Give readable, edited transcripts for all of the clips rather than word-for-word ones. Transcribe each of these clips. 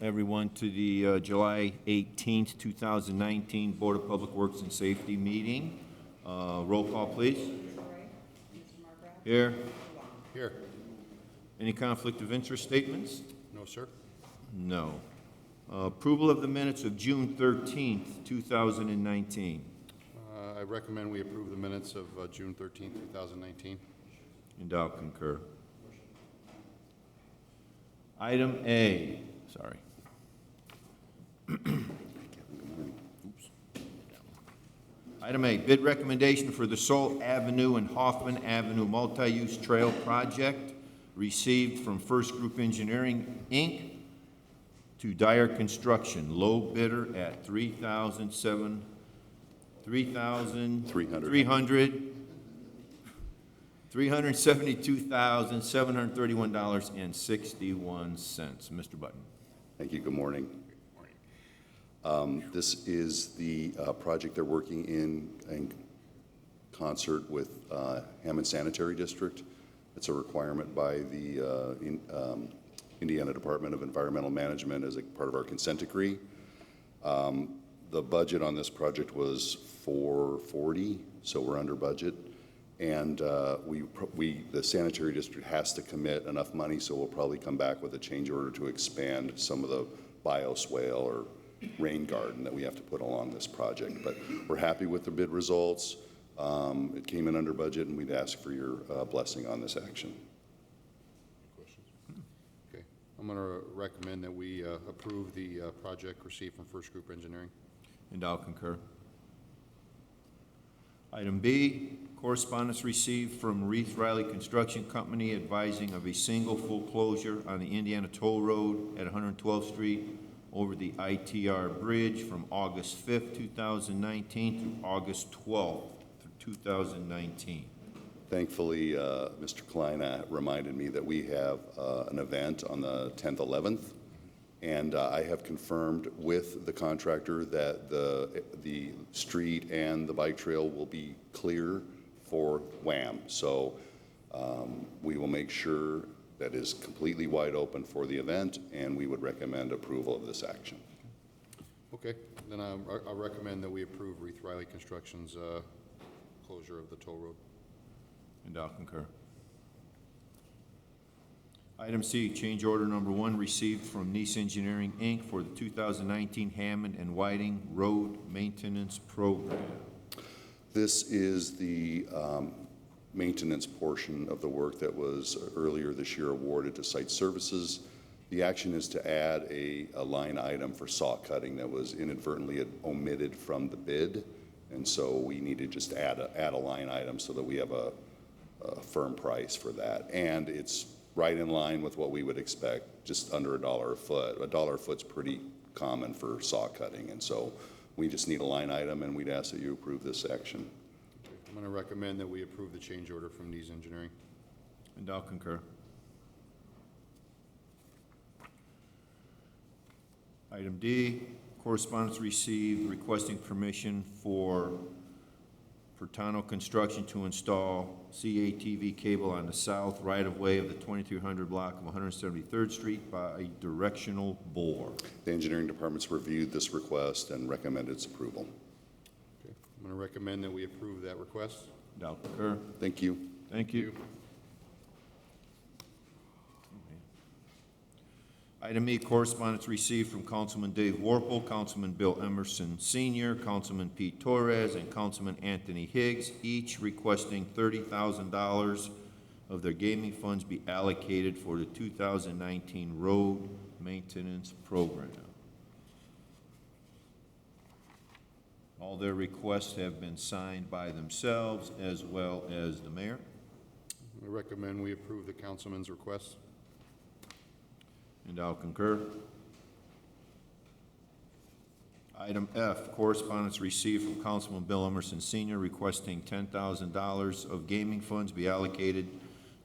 everyone to the July 18th, 2019 Board of Public Works and Safety meeting. Roll call, please. Here. Here. Any conflict of interest statements? No, sir. No. Approval of the minutes of June 13th, 2019. I recommend we approve the minutes of June 13th, 2019. And I'll concur. Item A, sorry. Oops. Item A, bid recommendation for the Soul Avenue and Hoffman Avenue Multi-Use Trail Project received from First Group Engineering, Inc. to Dyer Construction, low bidder at $372,731.61. Mr. Button. Thank you. Good morning. This is the project they're working in concert with Hammond Sanitary District. It's a requirement by the Indiana Department of Environmental Management as a part of our consent decree. The budget on this project was $440, so we're under budget. And the sanitary district has to commit enough money, so we'll probably come back with a change order to expand some of the bioswale or rain garden that we have to put along this project. But we're happy with the bid results. It came in under budget, and we'd ask for your blessing on this action. Questions? Okay. I'm going to recommend that we approve the project received from First Group Engineering. And I'll concur. Item B, correspondence received from Reith Riley Construction Company advising of a single full closure on the Indiana Toll Road at 112th Street over the ITR Bridge from August 5th, 2019 through August 12th, 2019. Thankfully, Mr. Klein reminded me that we have an event on the 10th, 11th, and I have confirmed with the contractor that the street and the bike trail will be clear for WHAM. So we will make sure that is completely wide open for the event, and we would recommend approval of this action. Okay. Then I'll recommend that we approve Reith Riley Construction's closure of the toll road. And I'll concur. Item C, change order number 1 received from Nice Engineering, Inc. for the 2019 Hammond and Whiting Road Maintenance Program. This is the maintenance portion of the work that was earlier this year awarded to Site Services. The action is to add a line item for saw cutting that was inadvertently omitted from the bid, and so we need to just add a line item so that we have a firm price for that. And it's right in line with what we would expect, just under $1 a foot. $1 a foot's pretty common for saw cutting, and so we just need a line item, and we'd ask that you approve this action. Okay. I'm going to recommend that we approve the change order from Nice Engineering. And I'll concur. Item D, correspondence received requesting permission for Pertano Construction to install CATV cable on the south right-of-way of the 2300 block of 173rd Street by directional bore. The engineering department's reviewed this request and recommended its approval. Okay. I'm going to recommend that we approve that request. And I'll concur. Thank you. Thank you. Item E, correspondence received from Councilman Dave Warple, Councilman Bill Emerson Sr., Councilman Pete Torres, and Councilman Anthony Higgs, each requesting $30,000 of their gaming funds be allocated for the 2019 road maintenance program. All their requests have been signed by themselves as well as the mayor. I recommend we approve the councilman's request. And I'll concur. Item F, correspondence received from Councilman Bill Emerson Sr. requesting $10,000 of gaming funds be allocated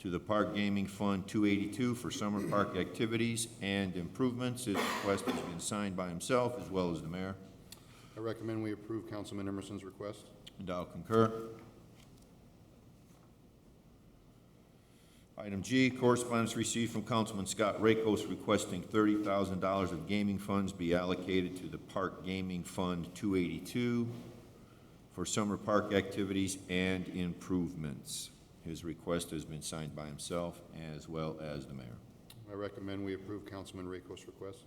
to the Park Gaming Fund 282 for summer park activities and improvements. His request has been signed by himself as well as the mayor. I recommend we approve Councilman Emerson's request. And I'll concur. Item G, correspondence received from Councilman Scott Rakos requesting $30,000 of gaming funds be allocated to the Park Gaming Fund 282 for summer park activities and improvements. His request has been signed by himself as well as the mayor. I recommend we approve Councilman Rakos' request.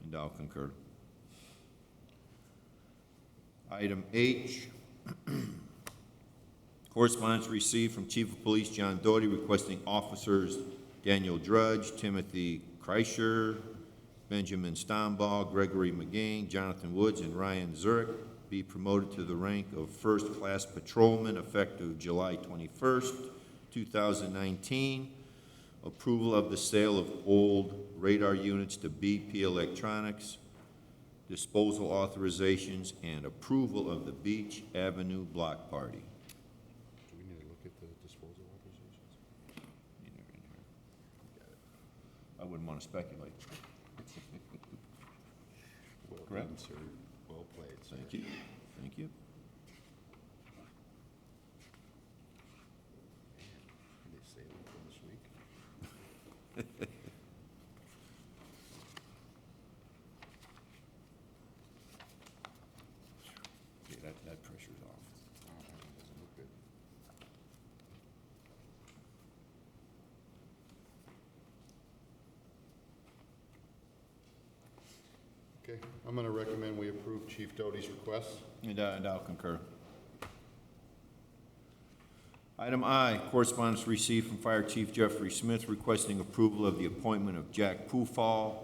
And I'll concur. Item H, correspondence received from Chief of Police John Doty requesting officers Daniel Drudge, Timothy Kreischer, Benjamin Stombaugh, Gregory McGing, Jonathan Woods, and Ryan Zurich be promoted to the rank of first-class patrolman effective July 21st, 2019. Approval of the sale of old radar units to BP Electronics, disposal authorizations, and approval of the Beach Avenue Block Party. Do we need to look at the disposal authorizations? I wouldn't want to speculate. Well Correct. done, sir. Well played, sir. Thank you. Thank you. They say it this week. Okay, that pressure's off. Doesn't look good. Okay, I'm going to recommend we approve Chief Doty's request. And I'll concur. Item I, correspondence received from Fire Chief Jeffrey Smith requesting approval of the appointment of Jack Poofall,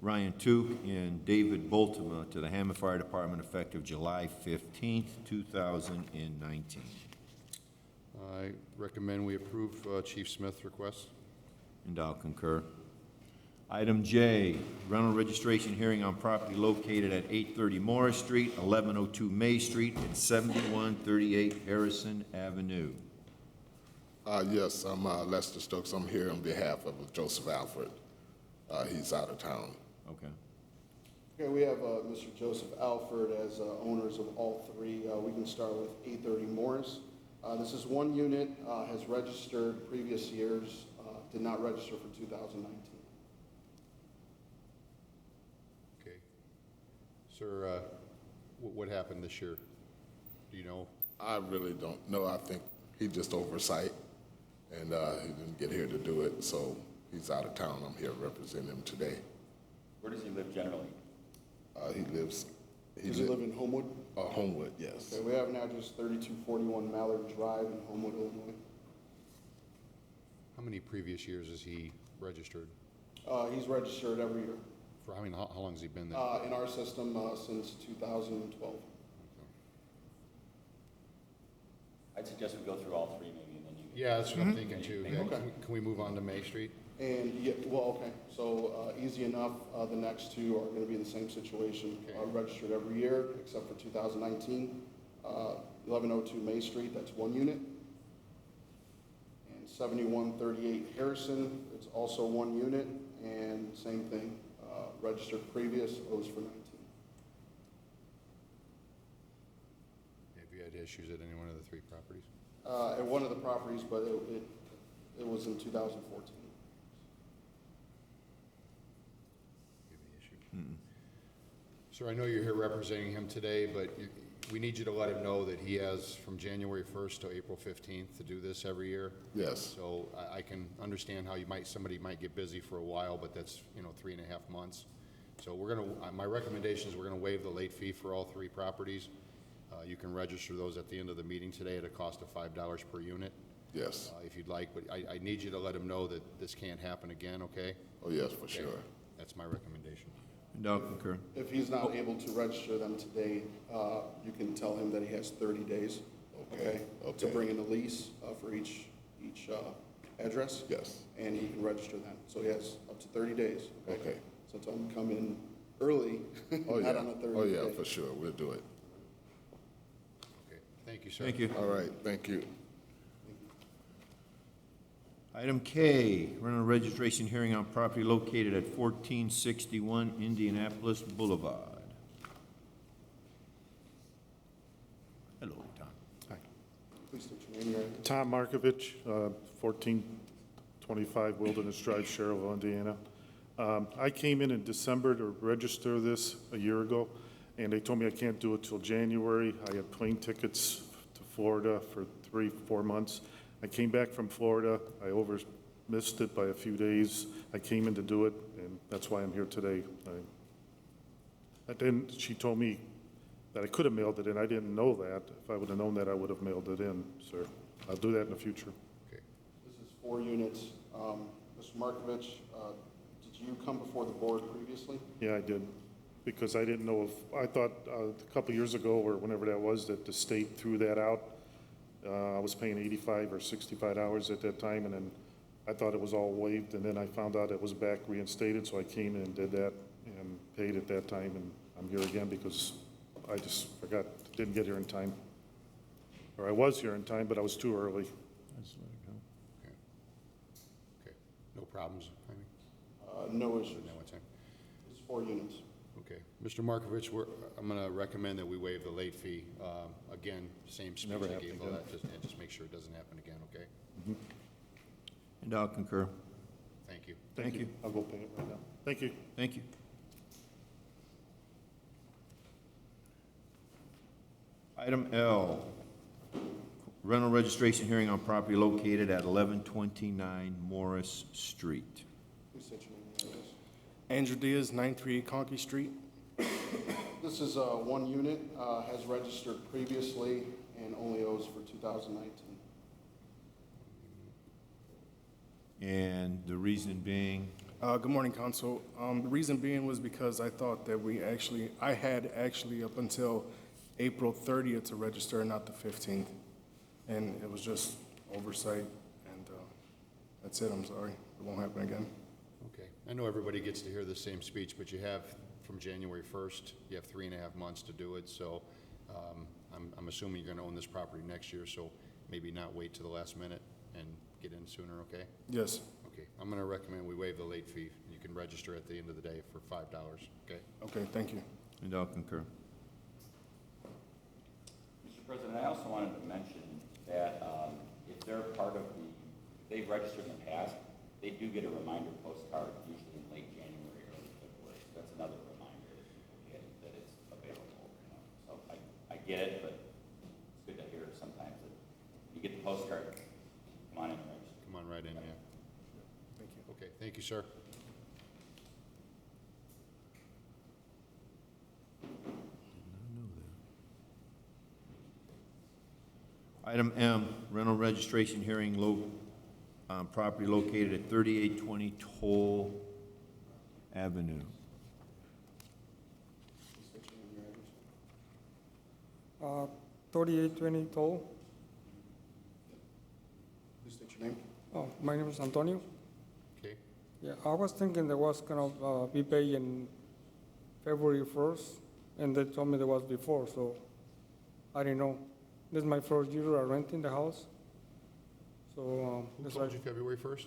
Ryan Took, and David Boltima to the Hammond Fire Department effective July 15th, 2019. I recommend we approve Chief Smith's request. And I'll concur. Item J, rental registration hearing on property located at 830 Morris Street, 1102 May Street, and 7138 Harrison Avenue. Yes, I'm Lester Stokes. I'm here on behalf of Joseph Alford. He's out of town. Okay. Okay, we have Mr. Joseph Alford as owners of all three. We can start with 830 Morris. This is one unit, has registered previous years, did not register for 2019. Okay. Sir, what happened this year? Do you know? I really don't know. I think he just oversight, and he didn't get here to do it, so he's out of town. I'm here representing him today. Where does he live generally? He lives. Does he live in Homewood? Homewood, yes. Okay, we have an address 3241 Mallard Drive in Homewood, Illinois. How many previous years has he registered? He's registered every year For how long has he been there? in our system since 2012. I'd suggest we go through all three maybe, and then you. Yeah, that's what I'm thinking too. Yeah, Okay. can we move on to May Street? And, yeah, well, okay, so easy enough. The next two are going to be in the same situation. Okay. Registered every year except for 2019. 1102 May Street, that's one unit. And 7138 Harrison, it's also one unit. And same thing, registered previous, owes for 19. Have you had issues at any one of the three properties? At one of the properties, but it was in 2014. Give me issue. Sir, I know you're here representing him today, but we need you to let him know that he has from January 1st to April 15th to do this every year. Yes. So I can understand how somebody might get busy for a while, but that's, 3.5 months. So my recommendation is we're gonna waive the late fee for all three properties. You can register those at the end of the meeting today at a cost of $5 per unit, Yes. if you'd like, but I need you to let him know that this can't happen again, okay? Oh, yes, for sure. That's my recommendation. And I'll concur. If he's not able to register them today, you can tell him that he has 30 days, okay? To Okay. bring in a lease for each address. Yes. And he can register them. So he has up to 30 days. Okay. So tell him to come in early, Oh, yeah. not on a 30 Oh, yeah, day. for sure. We'll do it. Okay, thank you, sir. Thank you. All right, thank you. Item K, rental registration hearing on property located at 1461 Indianapolis Boulevard. Hello, Tom. Please state your name your address. Tom Markovich, 1425 Wilderness Drive, Sherrville, Indiana. I came in December to register this a year ago, and they told me I can't do it till January. I had plane tickets to Florida for 3-4 months. I came back from Florida. I missed it by a few days. I came in to do it, and that's why I'm here today. Then she told me that I could have mailed it in. I didn't know that. If I would have known that, I would have mailed it in, sir. I'll do that in the future. Okay. This is 4 units. Mr. Markovich, did you come before the board previously? Yeah, I did, because I didn't know if, I thought a couple years ago, or whenever that was, that the state threw that out. I was paying $85 or $65 at that time, and then I thought it was all waived, and then I found out it was back reinstated, so I came in and did that and paid at that time, and I'm here again because I just forgot, didn't get here in time. Or I was here in time, but I was too early. Okay. Okay. No problems, Jaime? No issues. No, what's that? It's 4 units. Okay. Mr. Markovich, I'm going to recommend that we waive the late fee. Again, same speech Never I happened gave, again. just make sure it doesn't happen again, okay? And I'll concur. Thank you. Thank you. I'll go pay it right now. Thank you. Thank you. Item L, rental registration hearing on property located at 1129 Morris Street. Please state your name and address. Andrew Diaz, 938 Conkey Street. This is 1 unit, has registered previously and only owes for 2019. And the reason being, Good morning, Council. The reason being was because I thought that I had actually up until April 30th to register, not the 15th. And it was just oversight, and that's it, I'm sorry. It won't happen again. Okay. I know everybody gets to hear the same speech, but you have from January 1st, you have 3.5 months to do it, so I'm assuming you're going to own this property next year, so maybe not wait to the last minute and get in sooner, okay? Yes. Okay. I'm going to recommend we waive the late fee. You can register at the end of the day for $5, okay? Okay, thank you. and I'll concur. Mr. President, I also wanted to mention that if they're part of they've registered in the past, they do get a reminder postcard, usually in late January, early February. So that's another reminder that people get that it's available. So I get it, but it's good to hear sometimes that you get the postcard, come on in and register. Come on right in, yeah. Thank you. Okay, thank you, sir. Item M, rental registration hearing property located at 3820 Toll Avenue. Please state your name and your address. 3820 Toll. Please state your name. Oh, my name is Antonio. Okay, Yeah, I was thinking there was gonna be paid in February 1st, and they told me there was before, so I didn't know. This is my first year of renting the house. So, who it's told like, you February 1st?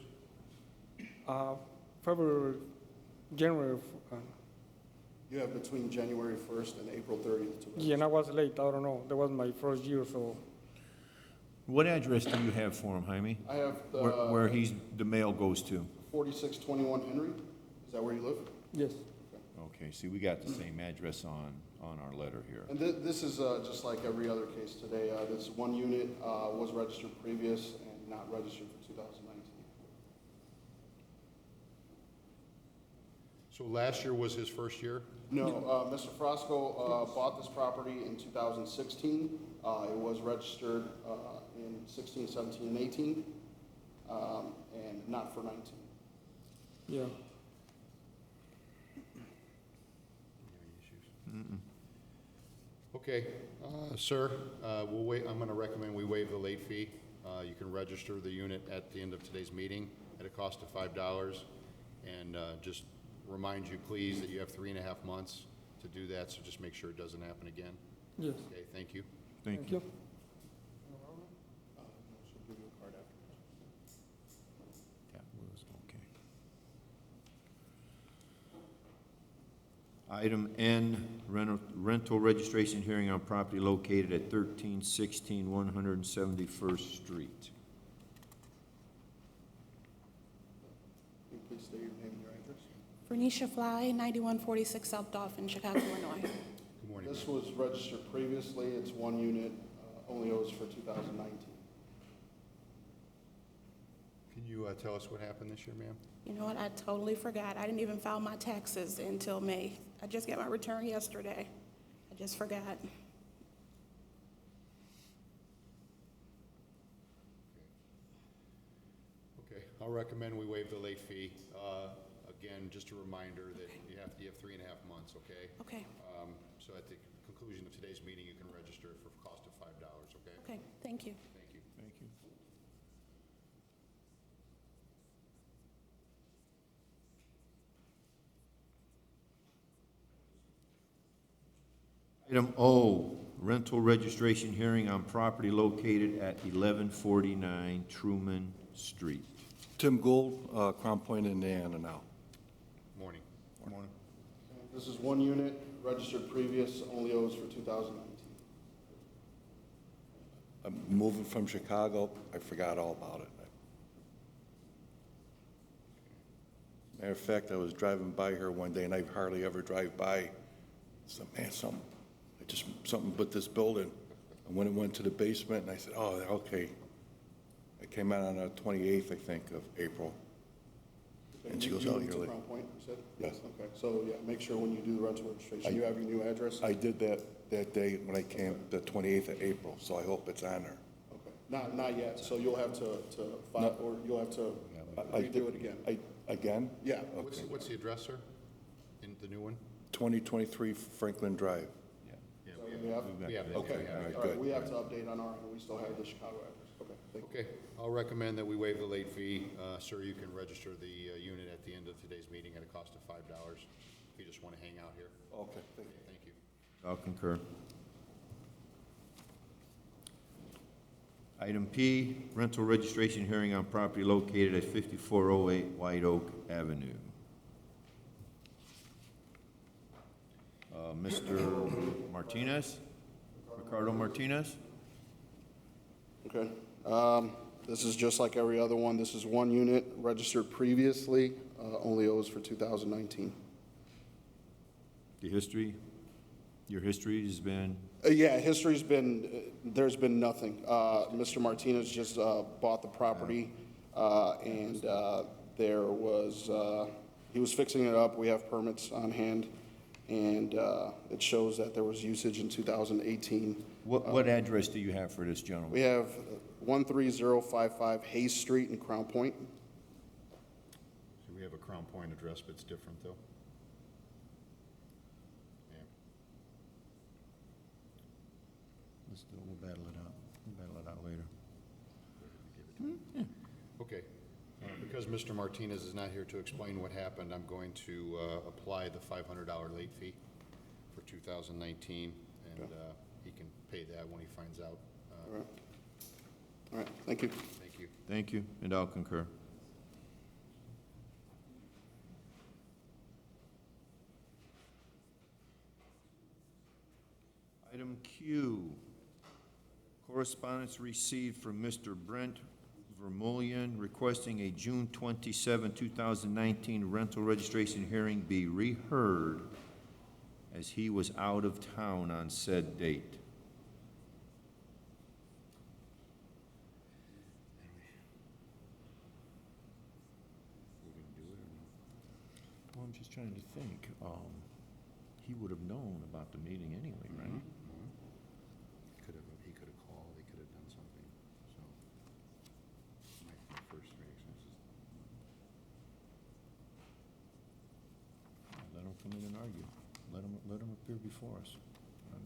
January, You have between January 1st and April 30th to register. yeah, and I was late, I don't know. That was my first year, so, What address do you have for him, Jaime? I have Where the mail goes to? 4621 Henry. Is that where you live? yes. Okay, see, we got the same address on our letter here. And this is just like every other case today. This 1 unit was registered previous and not registered for 2019. So last year was his first year? No, Mr. Frosco bought this property in 2016. It was registered in 16, 17, and 18, and not for 19. Yeah. Okay, sir, we'll wait, I'm going to recommend we waive the late fee. You can register the unit at the end of today's meeting at a cost of $5. And just remind you, please, that you have 3.5 months to do that, so just make sure it doesn't happen again. Yes. Okay, thank you. Thank you. She'll give you a card after. That was okay. Item N, rental registration hearing on property located at 1316 171st Street. Can you please state your name and your address? Bernicia Fly, 9146 South Dolphin, Chicago, Illinois. Good morning. This was registered previously. It's one unit, only owes for 2019. Can you tell us what happened this year, ma'am? You know what, I totally forgot. I didn't even file my taxes until May. I just got my return yesterday. I just forgot. Okay, I'll recommend we waive the late fee. Again, just a reminder that you have 3.5 months, okay? Okay, So at the conclusion of today's meeting, you can register for a cost of $5, okay? okay, thank you. Thank you. Thank you. Item O, rental registration hearing on property located at 1149 Truman Street. Tim Gould, Crown Point, Indiana now. Morning. Morning. This is one unit, registered previous, only owes for 2019. I'm moving from Chicago. I forgot all about it. Matter of fact, I was driving by here one day, and I hardly ever drive by. So, man, something but this building. And when it went to the basement, and I said, oh, okay. I came out on the 28th, I think, of April. And she goes, You oh, moved you're to late. Crown Point, you said? Yes. Okay, so yeah, make sure when you do the rental registration, you have your new address? I did that day when I came, the 28th of April, so I hope it's on there. Okay, not yet, so you'll have to file, or you'll have to I redo did- it again. Again? Yeah. What's the address, sir? In the new one? 2023 Franklin Drive. Yeah, We have? we have it. Okay, Yeah, all right, All right, good. we have to update on our end, we still have the Chicago address. Okay, thank you. Okay, I'll recommend that we waive the late fee. Sir, you can register the unit at the end of today's meeting at a cost of $5. If you just want to hang out here. Okay, thank you. Thank you. I'll concur. Item P, rental registration hearing on property located at 5408 White Oak Avenue. Mr. Martinez? Ricardo Martinez? Okay. This is just like every other one. This is one unit registered previously, only owes for 2019. The history? Your history has been? Yeah, history's been, there's been nothing. Mr. Martinez just bought the property, and there was, he was fixing it up. We have permits on hand, and it shows that there was usage in 2018. What address do you have for this gentleman? We have 13055 Hayes Street in Crown Point. So we have a Crown Point address, but it's different, though. Yeah. We'll battle it out. We'll battle it out later. Okay. Because Mr. Martinez is not here to explain what happened, I'm going to apply the $500 late fee for 2019, and he can pay that when he finds out. All right. All right, thank you. Thank you. Thank you, and I'll concur. Item Q, correspondence received from Mr. Brent Vermillion requesting a June 27, 2019 rental registration hearing be reheard as he was out of town on said date. Well, I'm just trying to think. He would have known about the meeting anyway, right? He could have called, he could have done something, so. My first reaction is just, Let him come in and argue. Let him appear before us. I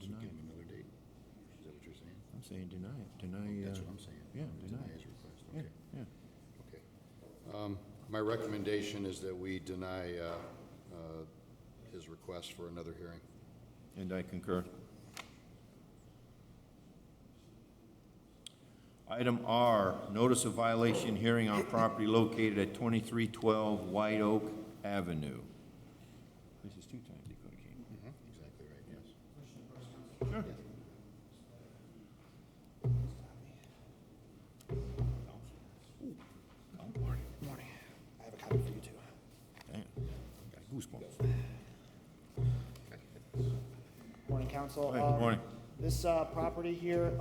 give deny him it. another date. Is that what you're saying? I'm saying deny it. Deny. That's what I'm saying. Yeah, deny Deny it. his request, Yeah, okay. yeah. Okay. My recommendation is that we deny his request for another hearing. And I concur. Item R, notice of violation hearing on property located at 2312 White Oak Avenue. This is two times. I have a copy for you too. Damn, got goosebumps. Morning, council. Good morning. This property here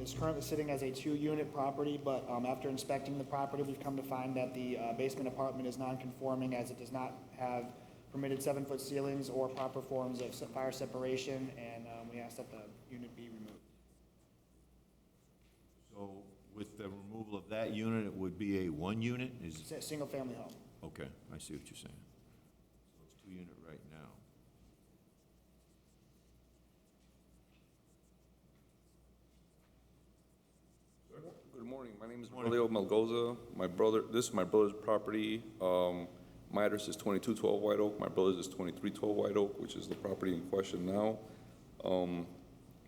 is currently sitting as a 2-unit property, but after inspecting the property, we've come to find that the basement apartment is non-conforming as it does not have permitted 7-foot ceilings or proper forms of fire separation, and we ask that the unit be removed. So with the removal of that unit, it would be a 1-unit? It's a single-family home. Okay, I see what you're saying. So it's 2-unit right now. Good morning. My name is Leo Malgoza. This is my brother's property. My address is 2212 White Oak. My brother's is 2312 White Oak, which is the property in question now.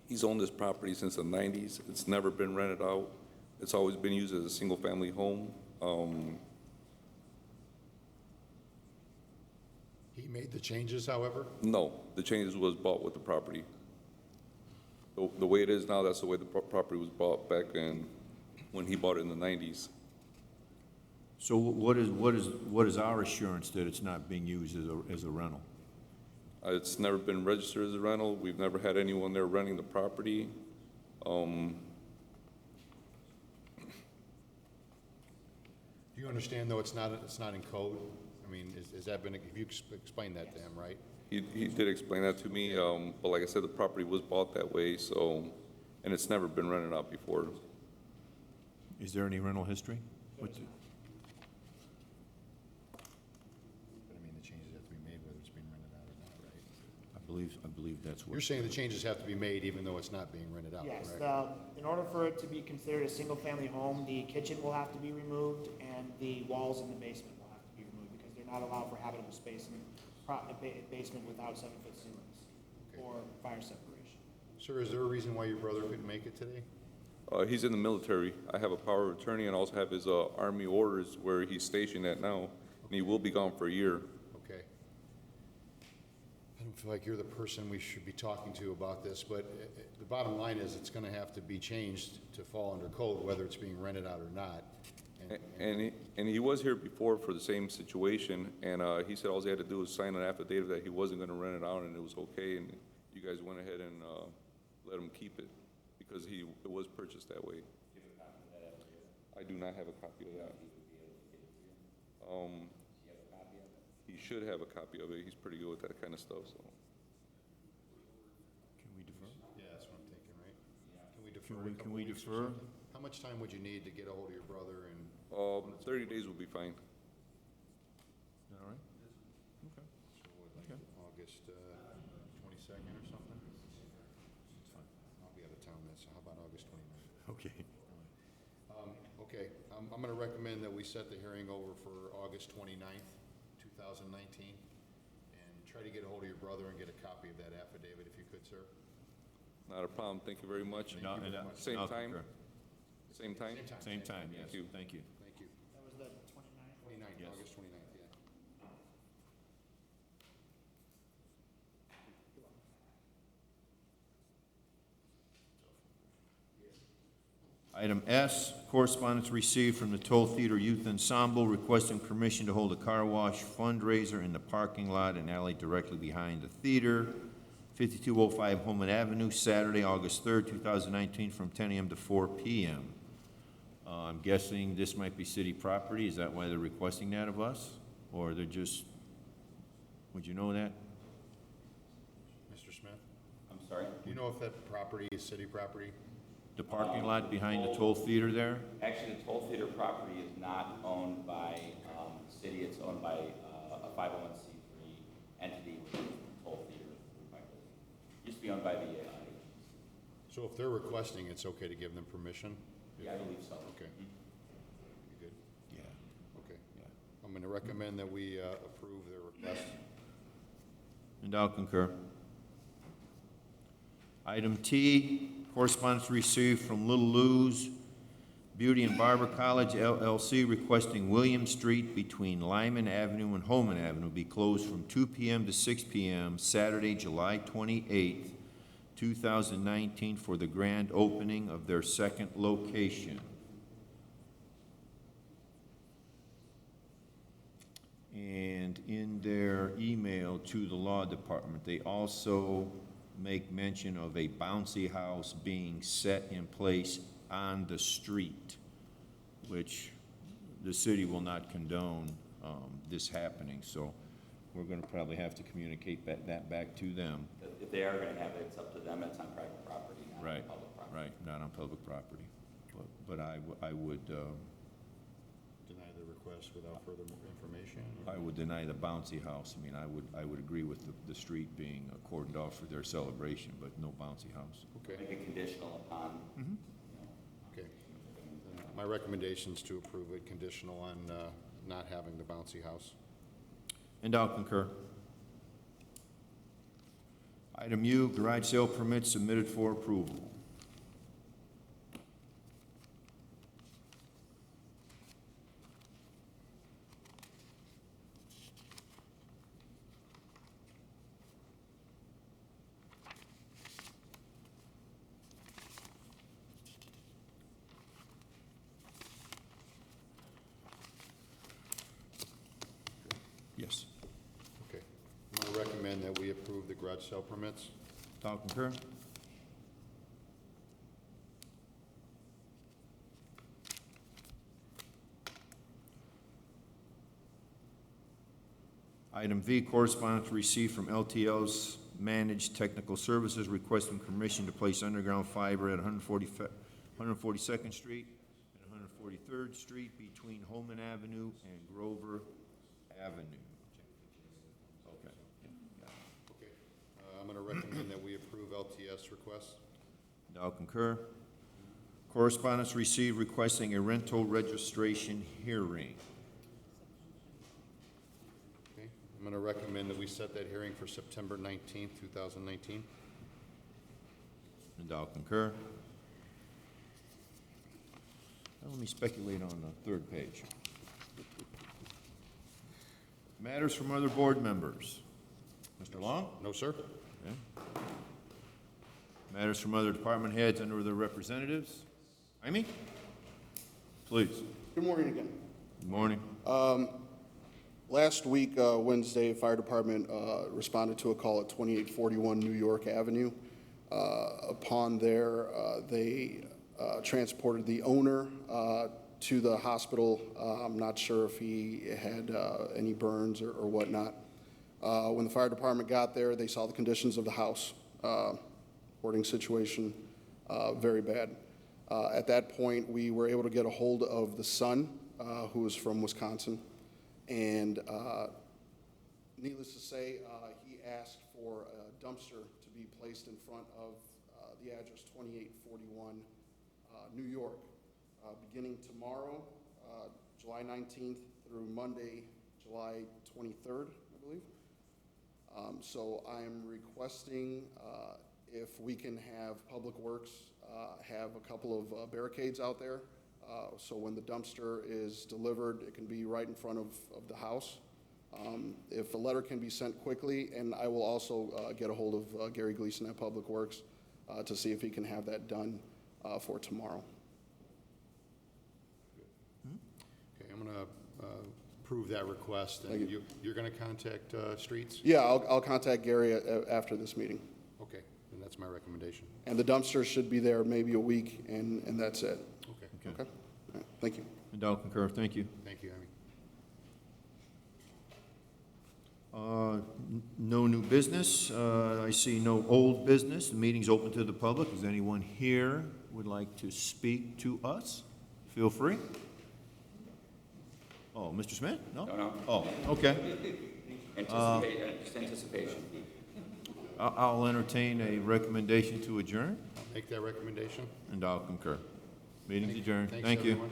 He's owned this property since the 90s. It's never been rented out. It's always been used as a single-family home. He made the changes, however? No, the changes was bought with the property. The way it is now, that's the way the property was bought back when he bought it in the 90s. So what is our assurance that it's not being used as a rental? It's never been registered as a rental. We've never had anyone there renting the property. Do you understand, though, it's not in code? I mean, has that been, have you explained that to him, right? He did explain that to me, but like I said, the property was bought that way, so, and it's never been rented out before. Is there any rental history? But I mean, the changes have to be made whether it's being rented out or not, right? I believe that's what. You're saying the changes have to be made even though it's not being rented out, Yes, correct? in order for it to be considered a single-family home, the kitchen will have to be removed, and the walls in the basement will have to be removed, because they're not allowed for habitable space in a basement without 7-foot ceilings or fire separation. Sir, is there a reason why your brother couldn't make it today? He's in the military. I have a power of attorney and also have his Army orders where he's stationed at now, and he will be gone for a year. Okay. I don't feel like you're the person we should be talking to about this, but the bottom line is it's gonna have to be changed to fall under code, whether it's being rented out or not. And he was here before for the same situation, and he said all he had to do was sign an affidavit that he wasn't going to rent it out, and it was okay, and you guys went ahead and let him keep it because it was purchased that way. I do not have a copy of that. He should have a copy of it. He's pretty good with that kind of stuff. So. Can we defer? Yeah, that's what I'm thinking, right? Can we defer? Can we defer? How much time would you need to get a hold of your brother and? 30 days will be fine. All right. Okay. So what, like August 22nd or something? It's fine. I'll be out of town then, so how about August 29th? Okay. Okay, I'm going to recommend that we set the hearing over for August 29th, 2019, and try to get a hold of your brother and get a copy of that affidavit if you could, sir. Not a problem. Thank you very much. No, and, Same I'll time? concur. Same time? Same time, yes. Thank you. Thank you. Thank you. That was the 29th? 29th, Yes. August 29th, yeah. Item S, correspondence received from the Toll Theater Youth Ensemble requesting permission to hold a car wash fundraiser in the parking lot and alley directly behind the theater, 5205 Holman Avenue, Saturday, August 3rd, 2019, from 10 a.m. to 4 p.m. I'm guessing this might be city property. Is that why they're requesting that of us? Or they're just, would you know that? Mr. Smith, I'm sorry? do you know if that property is city property? The parking lot behind the Toll Theater there? Actually, the Toll Theater property is not owned by the city. It's owned by a 501c3 entity, which is Toll Theater. Used to be owned by the So if they're requesting, it's okay to give them permission? yeah, I believe so. Okay. You good? Yeah. Okay. I'm going to recommend that we approve their request. And I'll concur. Item T, correspondence received from Little Lou's Beauty and Barber College LLC requesting William Street between Lyman Avenue and Holman Avenue be closed from 2 p.m. to 6 p.m. Saturday, July 28th, 2019 for the grand opening of their second location. And in their email to the law department, they also make mention of a bouncy house being set in place on the street, which the city will not condone this happening. So we're going to probably have to communicate that back to them. If they are gonna have it, it's up to them, it's on private property, not on Right, public property. right, not on public property. But I would, Deny the request without further information? I would deny the bouncy house. I mean, I would agree with the street being cordoned off for their celebration, but no bouncy house. Okay, Make it conditional upon, okay. My recommendation is to approve it conditional on not having the bouncy house. And I'll concur. Item U, garage sale permit submitted for approval. Yes. Okay. I'm going to recommend that we approve the garage sale permits. I'll concur. Item V, correspondence received from LTL's Managed Technical Services requesting permission to place underground fiber at 142nd Street and 143rd Street between Holman Avenue and Grover Avenue. Okay. Okay. I'm going to recommend that we approve LTS requests. I'll concur. Correspondence received requesting a rental registration hearing. Okay. I'm going to recommend that we set that hearing for September 19th, 2019. And I'll concur. Now let me speculate on the third page. Matters from other board members. Mr. Long? No, sir. Okay. Matters from other department heads and or their representatives. Amy? Please. Good morning again. Good morning. Last week, Wednesday, Fire Department responded to a call at 2841 New York Avenue. Upon there, they transported the owner to the hospital. I'm not sure if he had any burns or whatnot. When the fire department got there, they saw the conditions of the house. Hoarding situation, very bad. At that point, we were able to get a hold of the son, who was from Wisconsin, and needless to say, he asked for a dumpster to be placed in front of the address 2841 New York, beginning tomorrow, July 19th through Monday, July 23rd, I believe. So I'm requesting if we can have Public Works have a couple of barricades out there, so when the dumpster is delivered, it can be right in front of the house. If a letter can be sent quickly, and I will also get a hold of Gary Gleason at Public Works to see if he can have that done for tomorrow. Okay, I'm going to approve that request, and you're going to contact Streets? Yeah, I'll contact Gary after this meeting. Okay, and that's my recommendation. And the dumpster should be there maybe a week, and that's it. Okay. Okay? All right, thank you. And I'll concur. Thank you. Thank you, Amy. No new business. I see no old business. The meeting's open to the public. Is anyone here would like to speak to us? Feel free. Oh, Mr. Smith? No? No. Oh, okay. Just anticipation. I'll entertain a recommendation to adjourn, I'll make that recommendation. and I'll concur. Meeting's adjourned. Thanks, Thank you. everyone.